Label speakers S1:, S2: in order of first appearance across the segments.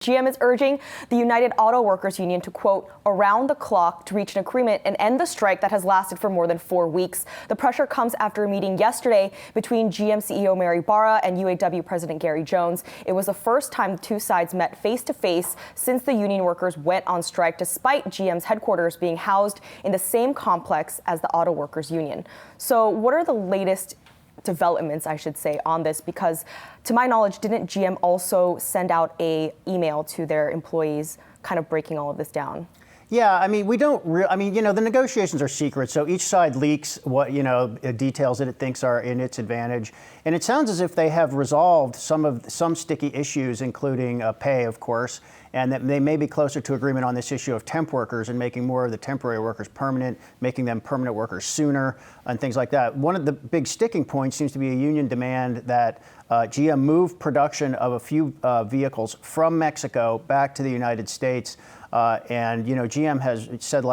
S1: GM is urging the United Auto Workers Union to, quote, around the clock to reach an agreement and end the strike that has lasted for more than 4 weeks. The pressure comes after a meeting yesterday between GM CEO Mary Barra and UAW President Gary Jones. It was the first time the two sides met face to face since the union workers went on strike, despite GM's headquarters being housed in the same complex as the Auto Workers Union. So what are the latest developments, I should say, on this? Because to my knowledge, didn't GM also send out an email to their employees kind of breaking all of this down?
S2: Yeah, I mean, the negotiations are secret, so each side leaks what, details that it thinks are in its advantage. And it sounds as if they have resolved some sticky issues, including pay, of course, and that they may be closer to agreement on this issue of temp workers and making more of the temporary workers permanent, making them permanent workers sooner, and things like that. One of the big sticking points seems to be a union demand that GM move production of a few vehicles from Mexico back to the United States. GM has said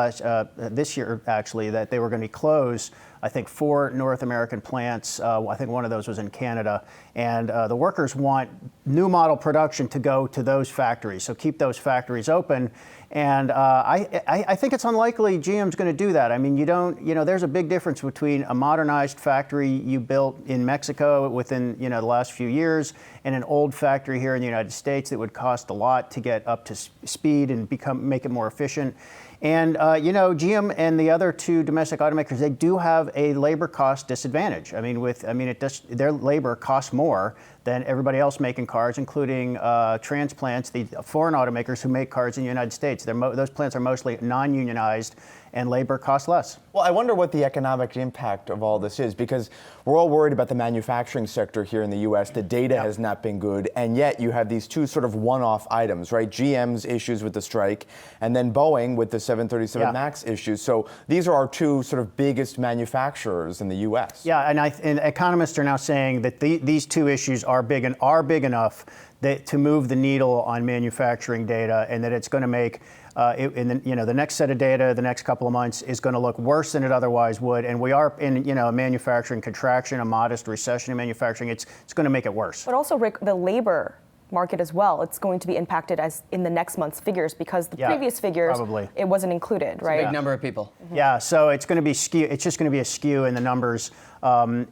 S2: this year, actually, that they were going to close, I think, 4 North American plants. I think one of those was in Canada. And the workers want new model production to go to those factories. So keep those factories open. And I think it's unlikely GM's going to do that. I mean, there's a big difference between a modernized factory you built in Mexico within, the last few years and an old factory here in the United States that would cost a lot to get up to speed and make it more efficient. And, GM and the other 2 domestic automakers, they do have a labor cost disadvantage. Their labor costs more than everybody else making cars, including transplants, the foreign automakers who make cars in the United States. Those plants are mostly non-unionized, and labor costs less.
S3: Well, I wonder what the economic impact of all this is, because we're all worried about the manufacturing sector here in the U.S. The data has not been good, and yet you have these 2 sort of one-off items, right? GM's issues with the strike, and then Boeing with the 737 MAX issues. So these are our 2 sort of biggest manufacturers in the U.S.
S2: Yeah, and economists are now saying that these 2 issues are big enough to move the needle on manufacturing data, and that it's going to make the next set of data, the next couple of months, is going to look worse than it otherwise would. And we are in a manufacturing contraction, a modest recession in manufacturing. It's going to make it worse.
S1: But also, Rick, the labor market as well, it's going to be impacted as in the next month's figures, because the previous figures, it wasn't included, right?
S4: It's a big number of people.
S1: Mm-hmm.
S2: Yeah, so it's going to be skew. It's just going to be a skew in the numbers.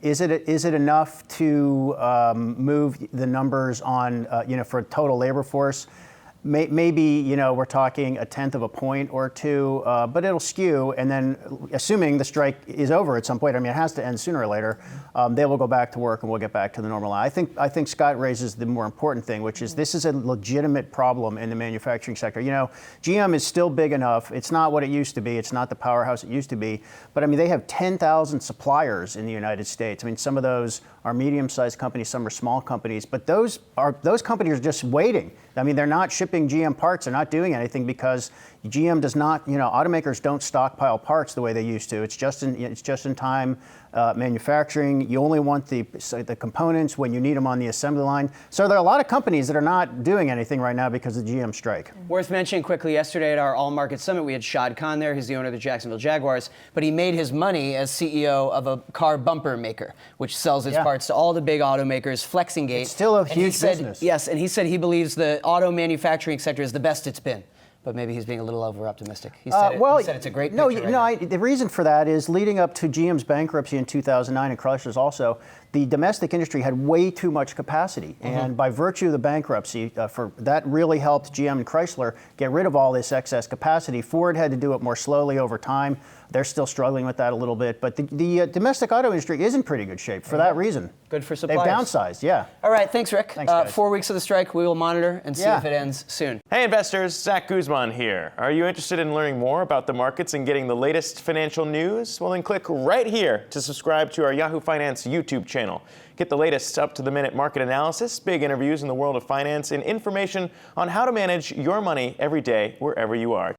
S2: Is it enough to move the numbers on for total labor force? Maybe we're talking 1/10 of a point or 2, but it'll skew. And then, assuming the strike is over at some point, it has to end sooner or later. They will go back to work, and we'll get back to the normal line. I think Scott raises the more important thing, which is this is a legitimate problem in the manufacturing sector. GM is still big enough. It's not what it used to be. It's not the powerhouse it used to be. But they have 10,000 suppliers in the United States. Some of those are medium-sized companies, some are small companies, but those companies are just waiting. They're not shipping GM parts. They're not doing anything because GM does not, automakers don't stockpile parts the way they used to. It's just in time manufacturing. You only want the components when you need them on the assembly line. So there are a lot of companies that are not doing anything right now because of the GM strike.
S4: Worth mentioning quickly, yesterday at our all-market summit, we had Shad Khan there. He's the owner of the Jacksonville Jaguars, but he made his money as CEO of a car bumper maker, which sells its parts to all the big automakers, Flexingate.
S2: It's still a huge business.
S4: Yes, and he said he believes the auto manufacturing sector is the best it's been. But maybe he's being a little over-optimistic. He said it's a great picture.
S2: The reason for that is leading up to GM's bankruptcy in 2009 and Chrysler's also, the domestic industry had way too much capacity. Mm-hmm. And by virtue of the bankruptcy, that really helped GM and Chrysler get rid of all this excess capacity. Ford had to do it more slowly over time. They're still struggling with that a little bit. But the domestic auto industry is in pretty good shape for that reason.
S4: Good for suppliers.
S2: They've downsized, yeah.
S4: All right, thanks, Rick.
S2: Thanks, guys.
S4: 4 weeks of the strike. We will monitor and see if it ends soon.
S5: Hey, investors. Zach Guzman here. Are you interested in learning more about the markets and getting the latest financial news? Well, then click right here to subscribe to our Yahoo Finance YouTube channel. Get the latest up-to-the-minute market analysis, big interviews in the world of finance, and information on how to manage your money every day wherever you are.